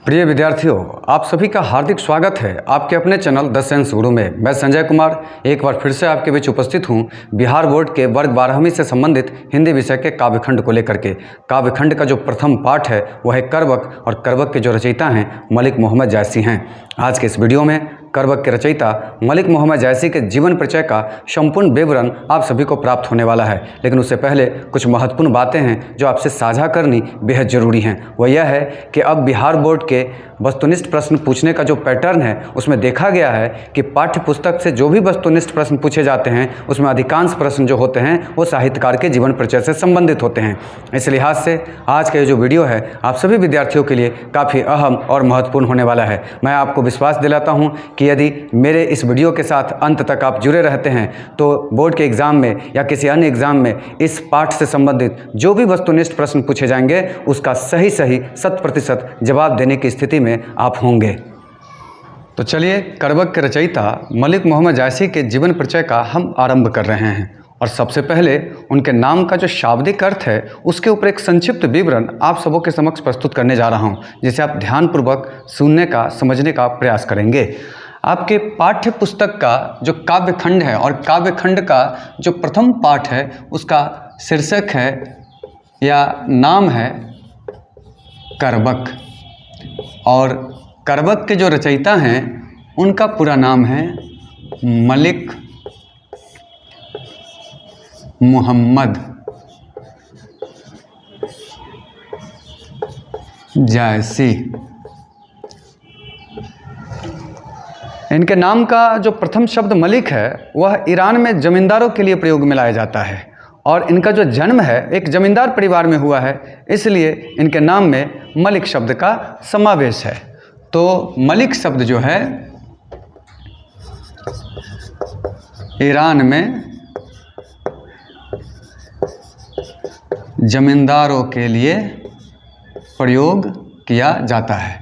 प्रिय विद्यार्थियों, आप सभी का हार्दिक स्वागत है आपके अपने चैनल द सेंस गुरु में। मैं संजय कुमार एक बार फिर से आपके बीच उपस्थित हूं बिहार बोर्ड के वर्ग 12वीं से संबंधित हिंदी विषय के काव्यखंड को लेकर के। काव्यखंड का जो प्रथम पाठ है वह है करवक, और करवक के जो रचयिता हैं मलिक मोहम्मद जायसी हैं। आज के इस वीडियो में करवक के रचयिता मलिक मोहम्मद जायसी के जीवन परिचय का संपूर्ण विवरण आप सभी को प्राप्त होने वाला है। लेकिन उससे पहले कुछ महत्वपूर्ण बातें हैं जो आपसे साझा करनी बेहद ज़रूरी हैं। वह यह है कि अब बिहार बोर्ड के वस्तुनिष्ठ प्रश्न पूछने का जो पैटर्न है उसमें देखा गया है कि पाठ्य पुस्तक से जो भी वस्तुनिष्ठ प्रश्न पूछे जाते हैं उसमें अधिकांश प्रश्न जो होते हैं वो साहित्यकार के जीवन परिचय से संबंधित होते हैं। इस लिहाज से आज का ये जो वीडियो है आप सभी विद्यार्थियों के लिए काफ़ी अहम और महत्वपूर्ण होने वाला है। मैं आपको विश्वास दिलाता हूँ कि यदि मेरे इस वीडियो के साथ अंत तक आप जुड़े रहते हैं तो बोर्ड के एग्ज़ाम में या किसी अन्य एग्ज़ाम में इस पाठ से संबंधित जो भी वस्तुनिष्ठ प्रश्न पूछे जाएंगे उसका सही 100% जवाब देने की स्थिति में आप होंगे। तो चलिए करवक के रचयिता मलिक मोहम्मद जायसी के जीवन परिचय का हम आरंभ कर रहे हैं, और सबसे पहले उनके नाम का जो शाब्दिक अर्थ है उसके ऊपर एक संक्षिप्त विवरण आप सबों के समक्ष प्रस्तुत करने जा रहा हूं, जिसे आप ध्यानपूर्वक सुनने का समझने का प्रयास करेंगे। आपके पाठ्य पुस्तक का जो काव्यखंड है और काव्यखंड का जो प्रथम पाठ है उसका शीर्षक है या नाम है करवक, और करवक के जो रचयिता हैं उनका पूरा नाम है मलिक मोहम्मद जायसी। इनके नाम का जो प्रथम शब्द मलिक है वह ईरान में जमींदारों के लिए प्रयोग में लाया जाता है, और इनका जो जन्म है एक जमींदार परिवार में हुआ है, इसलिए इनके नाम में मलिक शब्द का समावेश है। तो मलिक शब्द जो है ईरान में जमींदारों के लिए प्रयोग किया जाता है,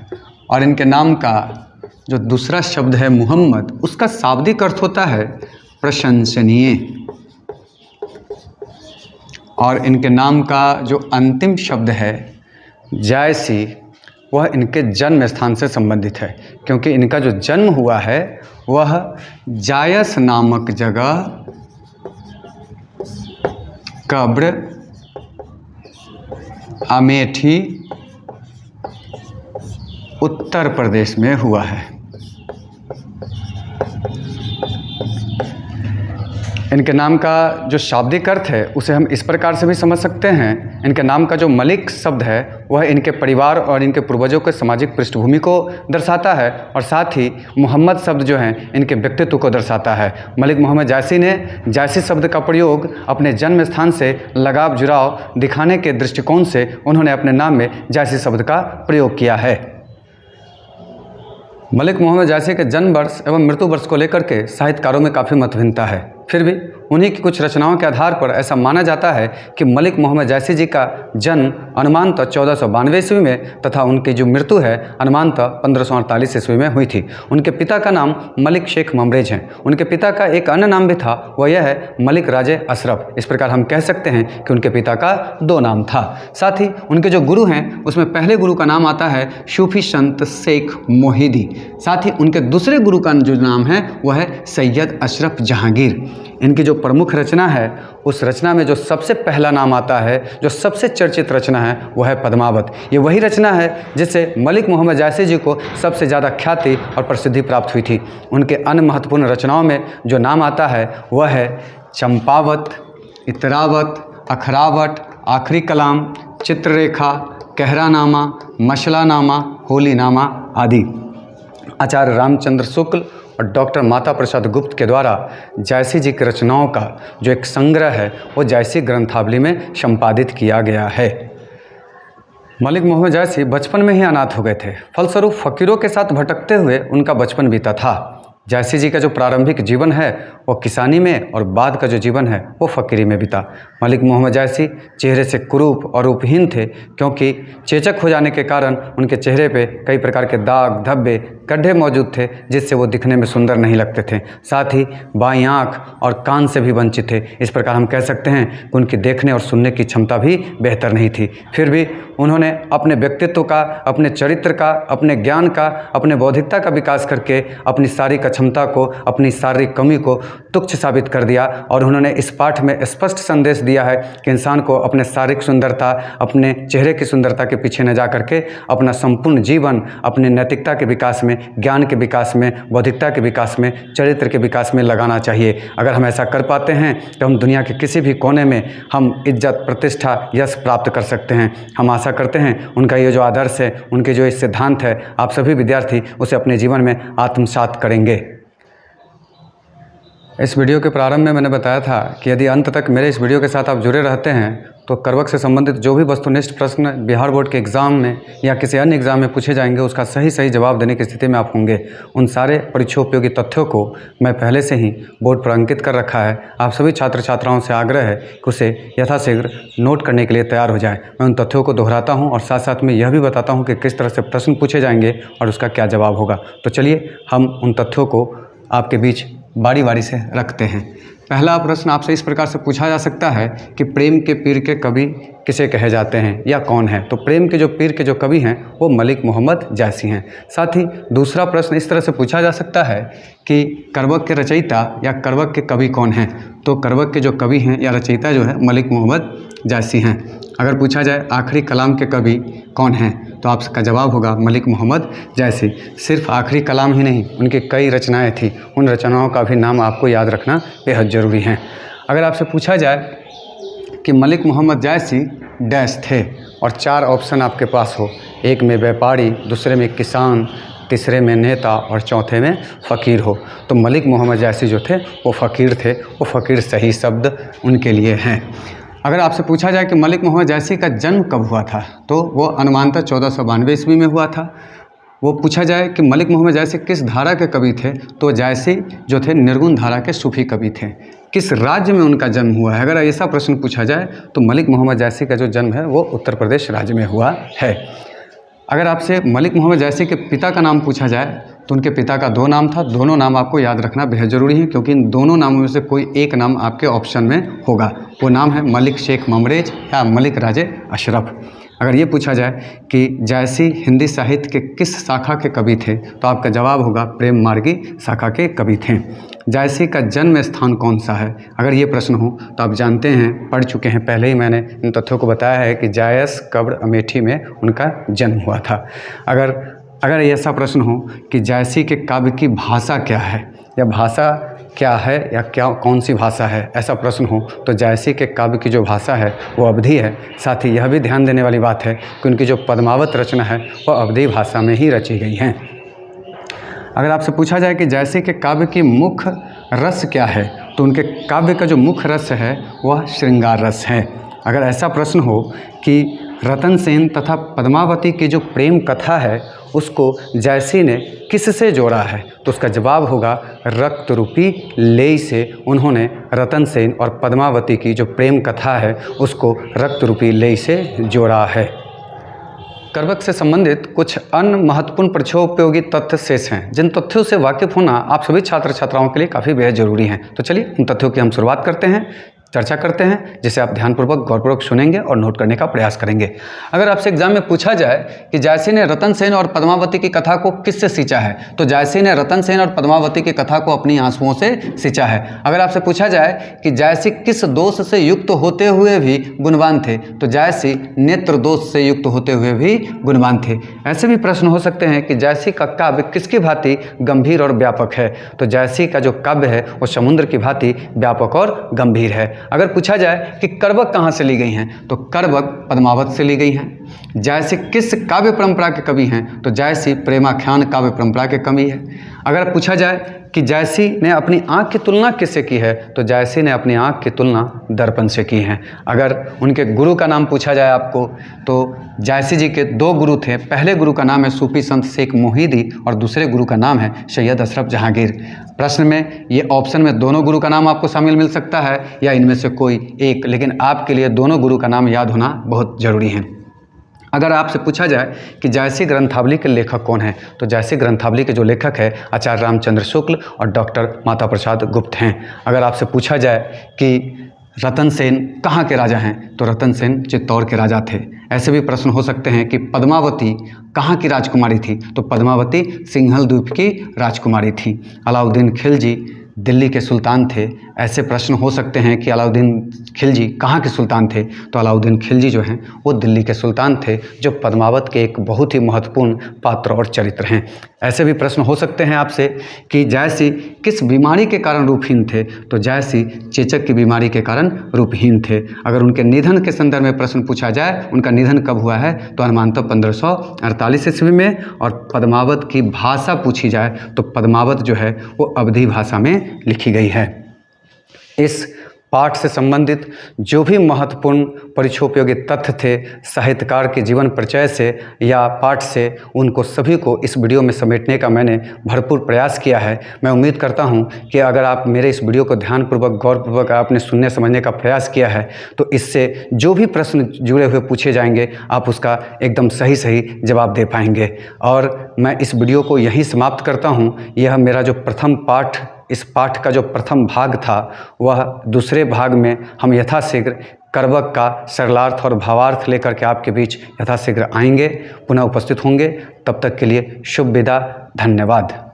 और इनके नाम का जो दूसरा शब्द है मोहम्मद, उसका शाब्दिक अर्थ होता है प्रशंसनीय, और इनके नाम का जो अंतिम शब्द है जायसी वह इनके जन्म स्थान से संबंधित है, क्योंकि इनका जो जन्म हुआ है वह जायस नामक जगह कब्र अमेठी उत्तर प्रदेश में हुआ है। इनके नाम का जो शाब्दिक अर्थ है उसे हम इस प्रकार से भी समझ सकते हैं। इनके नाम का जो मलिक शब्द है वह इनके परिवार और इनके पूर्वजों के सामाजिक पृष्ठभूमि को दर्शाता है, और साथ ही मोहम्मद शब्द जो है इनके व्यक्तित्व को दर्शाता है। मलिक मोहम्मद जायसी ने जायसी शब्द का प्रयोग अपने जन्म स्थान से लगाव जुड़ाव दिखाने के दृष्टिकोण से उन्होंने अपने नाम में जायसी शब्द का प्रयोग किया है। मलिक मोहम्मद जायसी के जन्म वर्ष एवं मृत्यु वर्ष को लेकर के साहित्यकारों में काफ़ी मतभिन्नता है। फिर भी उन्हीं की कुछ रचनाओं के आधार पर ऐसा माना जाता है कि मलिक मोहम्मद जायसी जी का जन्म अनुमानतः 1492 ईस्वी में तथा उनकी जो मृत्यु है अनुमानतः 1548 ईस्वी में हुई थी। उनके पिता का नाम मलिक शेख ममरेज हैं। उनके पिता का एक अन्य नाम भी था, वह यह है मलिक राजे अशरफ। इस प्रकार हम कह सकते हैं कि उनके पिता का 2 नाम था। साथ ही उनके जो गुरु हैं उसमें पहले गुरु का नाम आता है सूफी संत शेख मोहिदी। साथ ही उनके दूसरे गुरु का जो नाम है वह है सैयद अशरफ जहांगीर। इनकी जो प्रमुख रचना है उस रचना में जो सबसे पहला नाम आता है, जो सबसे चर्चित रचना है वह है पद्मावत। ये वही रचना है जिससे मलिक मोहम्मद जायसी जी को सबसे ज़्यादा ख्याति और प्रसिद्धि प्राप्त हुई थी। उनके अन्य महत्वपूर्ण रचनाओं में जो नाम आता है वह है चंपावत, इतरावत, अखरावट, आखिरी कलाम, चित्ररेखा, कहरानामा, मसलानामा, होलीनामा आदि। आचार्य रामचंद्र शुक्ल और डॉक्टर माता प्रसाद गुप्त के द्वारा जायसी जी की रचनाओं का जो एक संग्रह है वो जायसी ग्रंथावली में संपादित किया गया है। मलिक मोहम्मद जायसी बचपन में ही अनाथ हो गए थे, फलस्वरूप फ़कीरों के साथ भटकते हुए उनका बचपन बीता था। जायसी जी का जो प्रारंभिक जीवन है वो किसानी में और बाद का जो जीवन है वो फ़कीरी में बीता। मलिक मोहम्मद जायसी चेहरे से कुरूप और रूपहीन थे, क्योंकि चेचक हो जाने के कारण उनके चेहरे पे कई प्रकार के दाग, धब्बे, गड्ढे मौजूद थे, जिससे वो दिखने में सुंदर नहीं लगते थे। साथ ही बाईं आँख और कान से भी वंचित थे। इस प्रकार हम कह सकते हैं कि उनकी देखने और सुनने की क्षमता भी बेहतर नहीं थी। फिर भी उन्होंने अपने व्यक्तित्व का, अपने चरित्र का, अपने ज्ञान का, अपने बौद्धिकता का विकास करके अपनी शारीरिक क्षमता को, अपनी शारीरिक कमी को तुच्छ साबित कर दिया। और उन्होंने इस पाठ में स्पष्ट संदेश दिया है कि इंसान को अपने शारीरिक सुंदरता, अपने चेहरे की सुंदरता के पीछे न जा करके अपना संपूर्ण जीवन अपने नैतिकता के विकास में, ज्ञान के विकास में, बौद्धिकता के विकास में, चरित्र के विकास में लगाना चाहिए। अगर हम ऐसा कर पाते हैं तो हम दुनिया के किसी भी कोने में हम इज्जत, प्रतिष्ठा, यश प्राप्त कर सकते हैं। हम आशा करते हैं उनका ये जो आदर्श है, उनके जो इस सिद्धांत है, आप सभी विद्यार्थी उसे अपने जीवन में आत्मसात करेंगे। इस वीडियो के प्रारंभ में मैंने बताया था कि यदि अंत तक मेरे इस वीडियो के साथ आप जुड़े रहते हैं तो करवक से संबंधित जो भी वस्तुनिष्ठ प्रश्न बिहार बोर्ड के एग्ज़ाम में या किसी अन्य एग्ज़ाम में पूछे जाएंगे, उसका सही जवाब देने की स्थिति में आप होंगे। उन सारे परीक्षा उपयोगी तथ्यों को मैं पहले से ही बोर्ड पर अंकित कर रखा है। आप सभी छात्र छात्राओं से आग्रह है कि उसे यथाशीघ्र नोट करने के लिए तैयार हो जाए। मैं उन तथ्यों को दोहराता हूँ और साथ साथ में यह भी बताता हूँ कि किस तरह से प्रश्न पूछे जाएंगे और उसका क्या जवाब होगा। तो चलिए हम उन तथ्यों को आपके बीच बारी बारी से रखते हैं। पहला प्रश्न आपसे इस प्रकार से पूछा जा सकता है कि प्रेम के पीर के कवि किसे कहे जाते हैं या कौन है? तो प्रेम के जो पीर के जो कवि हैं वो मलिक मोहम्मद जायसी हैं। साथ ही दूसरा प्रश्न इस तरह से पूछा जा सकता है कि करवक के रचयिता या करवक के कवि कौन हैं? तो करवक के जो कवि हैं या रचयिता जो है मलिक मोहम्मद जायसी हैं। अगर पूछा जाए आखिरी कलाम के कवि कौन हैं, तो आपका जवाब होगा मलिक मोहम्मद जायसी। सिर्फ आखिरी कलाम ही नहीं, उनकी कई रचनाएं थी, उन रचनाओं का भी नाम आपको याद रखना बेहद ज़रूरी है। अगर आपसे पूछा जाए कि मलिक मोहम्मद जायसी डैश थे और 4 ऑप्शन आपके पास हो, एक में व्यापारी, दूसरे में किसान, तीसरे में नेता और चौथे में फ़कीर हो, तो मलिक मोहम्मद जायसी जो थे वो फ़कीर थे। वो फ़कीर सही शब्द उनके लिए हैं। अगर आपसे पूछा जाए कि मलिक मोहम्मद जायसी का जन्म कब हुआ था, तो वो अनुमानतः 1492 ईस्वी में हुआ था। वो पूछा जाए कि मलिक मोहम्मद जायसी किस धारा के कवि थे, तो जायसी जो थे निर्गुण धारा के सूफी कवि थे। किस राज्य में उनका जन्म हुआ है, अगर ऐसा प्रश्न पूछा जाए तो मलिक मोहम्मद जायसी का जो जन्म है वो उत्तर प्रदेश राज्य में हुआ है। अगर आपसे मलिक मोहम्मद जायसी के पिता का नाम पूछा जाए तो उनके पिता का 2 नाम था। दोनों नाम आपको याद रखना बेहद ज़रूरी है, क्योंकि इन दोनों नामों में से कोई एक नाम आपके ऑप्शन में होगा। वो नाम है मलिक शेख ममरेज या मलिक राजे अशरफ। अगर ये पूछा जाए कि जायसी हिंदी साहित्य के किस शाखा के कवि थे, तो आपका जवाब होगा प्रेम मार्गी शाखा के कवि थे। जायसी का जन्म स्थान कौन सा है, अगर ये प्रश्न हो तो आप जानते हैं, पढ़ चुके हैं, पहले ही मैंने इन तथ्यों को बताया है कि जायस कब्र अमेठी में उनका जन्म हुआ था। अगर ऐसा प्रश्न हो कि जायसी के काव्य की भाषा क्या है या भाषा क्या है या कौन सी भाषा है, ऐसा प्रश्न हो तो जायसी के काव्य की जो भाषा है वो अवधी है। साथ ही यह भी ध्यान देने वाली बात है कि उनकी जो पद्मावत रचना है वह अवधी भाषा में ही रची गई हैं। अगर आपसे पूछा जाए कि जायसी के काव्य की मुख्य रस क्या है, तो उनके काव्य का जो मुख्य रस है वह श्रृंगार रस है। अगर ऐसा प्रश्न हो कि रतन सेन तथा पद्मावती की जो प्रेम कथा है उसको जायसी ने किससे जोड़ा है, तो उसका जवाब होगा रक्त रूपी लेई से। उन्होंने रतन सेन और पद्मावती की जो प्रेम कथा है उसको रक्त रूपी लेई से जोड़ा है। करवक से संबंधित कुछ अन्य महत्वपूर्ण परीक्षोपयोगी तथ्य शेष हैं, जिन तथ्यों से वाकिफ होना आप सभी छात्र छात्राओं के लिए काफ़ी बेहद जरूरी हैं। तो चलिए उन तथ्यों की हम शुरुआत करते हैं, चर्चा करते हैं, जिसे आप ध्यानपूर्वक गौरपूर्वक सुनेंगे और नोट करने का प्रयास करेंगे। अगर आपसे एग्जाम में पूछा जाए कि जायसी ने रतन सेन और पद्मावती की कथा को किससे सींचा है, तो जायसी ने रतन सेन और पद्मावती की कथा को अपनी आंसुओं से सींचा है। अगर आपसे पूछा जाए कि जायसी किस दोष से युक्त होते हुए भी गुणवान थे, तो जायसी नेत्र दोष से युक्त होते हुए भी गुणवान थे। ऐसे भी प्रश्न हो सकते हैं कि जायसी का काव्य किसकी भांति गंभीर और व्यापक है, तो जायसी का जो काव्य है वो समुद्र की भांति व्यापक और गंभीर है। अगर पूछा जाए कि करवक कहाँ से ली गई हैं, तो करवक पद्मावत से ली गई हैं। जायसी किस काव्य परंपरा के कवि हैं, तो जायसी प्रेमाख्यान काव्य परंपरा के कवि है। अगर पूछा जाए कि जायसी ने अपनी आँख की तुलना किससे की है, तो जायसी ने अपनी आँख की तुलना दर्पण से की है। अगर उनके गुरु का नाम पूछा जाए आपको, तो जायसी जी के 2 गुरु थे। पहले गुरु का नाम है सूफी संत शेख मोहिदी और दूसरे गुरु का नाम है सैयद अशरफ जहांगीर। प्रश्न में ये ऑप्शन में दोनों गुरु का नाम आपको शामिल मिल सकता है या इनमें से कोई एक, लेकिन आपके लिए दोनों गुरु का नाम याद होना बहुत ज़रूरी है। अगर आपसे पूछा जाए कि जायसी ग्रंथावली के लेखक कौन हैं, तो जायसी ग्रंथावली के जो लेखक है आचार्य रामचंद्र शुक्ल और डॉक्टर माता प्रसाद गुप्त हैं। अगर आपसे पूछा जाए कि रतन सेन कहाँ के राजा हैं, तो रतन सेन चित्तौड़ के राजा थे। ऐसे भी प्रश्न हो सकते हैं कि पद्मावती कहाँ की राजकुमारी थी, तो पद्मावती सिंघल द्वीप की राजकुमारी थी। अलाउद्दीन खिलजी दिल्ली के सुल्तान थे। ऐसे प्रश्न हो सकते हैं कि अलाउद्दीन खिलजी कहाँ के सुल्तान थे, तो अलाउद्दीन खिलजी जो हैं वो दिल्ली के सुल्तान थे, जो पद्मावत के एक बहुत ही महत्वपूर्ण पात्र और चरित्र हैं। ऐसे भी प्रश्न हो सकते हैं आपसे कि जायसी किस बीमारी के कारण रूपहीन थे, तो जायसी चेचक की बीमारी के कारण रूपहीन थे। अगर उनके निधन के संदर्भ में प्रश्न पूछा जाए, उनका निधन कब हुआ है, तो अनुमानतः 1548 ईस्वी में। और पद्मावत की भाषा पूछी जाए तो पद्मावत जो है वो अवधी भाषा में लिखी गई है। इस पाठ से संबंधित जो भी महत्वपूर्ण परीक्षोपयोगी तथ्य थे साहित्यकार के जीवन परिचय से या पाठ से, उनको सभी को इस वीडियो में समेटने का मैंने भरपूर प्रयास किया है। मैं उम्मीद करता हूं कि अगर आप मेरे इस वीडियो को ध्यानपूर्वक गौरपूर्वक आपने सुनने समझने का प्रयास किया है, तो इससे जो भी प्रश्न जुड़े हुए पूछे जाएंगे आप उसका एकदम सही जवाब दे पाएंगे। और मैं इस वीडियो को यहीं समाप्त करता हूँ। यह मेरा जो प्रथम पाठ, इस पाठ का जो प्रथम भाग था, वह दूसरे भाग में हम यथाशीघ्र करवक का सरलार्थ और भावार्थ लेकर के आपके बीच यथाशीघ्र आएंगे, पुनः उपस्थित होंगे। तब तक के लिए शुभ विदा, धन्यवाद।